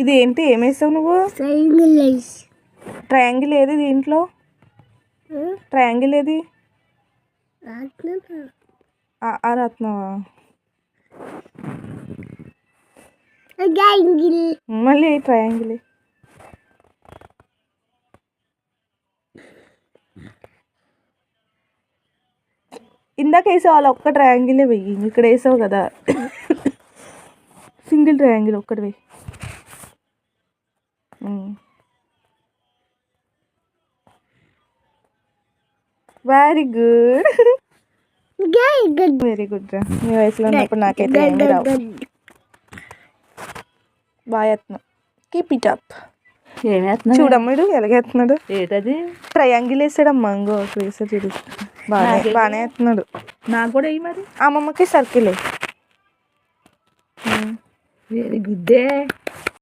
ఇది ఏంటి ఏమేసావు నువ్వు? ట్రయాంగిల్ ఏది దీంట్లో? ట్రయాంగిల్ ఏది? రత్నవా? మళ్ళీ ట్రయాంగిల్. ఇందాక వేసావు అలా ఒక్క ట్రయాంగిలే వెయ్యి. ఇక్కడ వేసావు కదా సింగిల్ ట్రయాంగిల్ ఒక్కటి వెయ్యి. వెరీ గుడ్ వెరీ గుడ్ రా. మీ వయసులో ఉన్నప్పుడు నాకైతే ఏమి రావు. బాగా వేస్తున్నావు. Keep it up. ఏమేస్తున్నా చూడమ్మాడు ఎలాగేస్తున్నాడు. ఏంటది? ట్రయాంగిల్ వేసాడమ్మా. ఇంకో వేసాడు చూడు. బాగానే వేస్తున్నాడు. నాకు కూడా వేయి మరి. అమ్మమ్మకి సర్కిల్. Very good.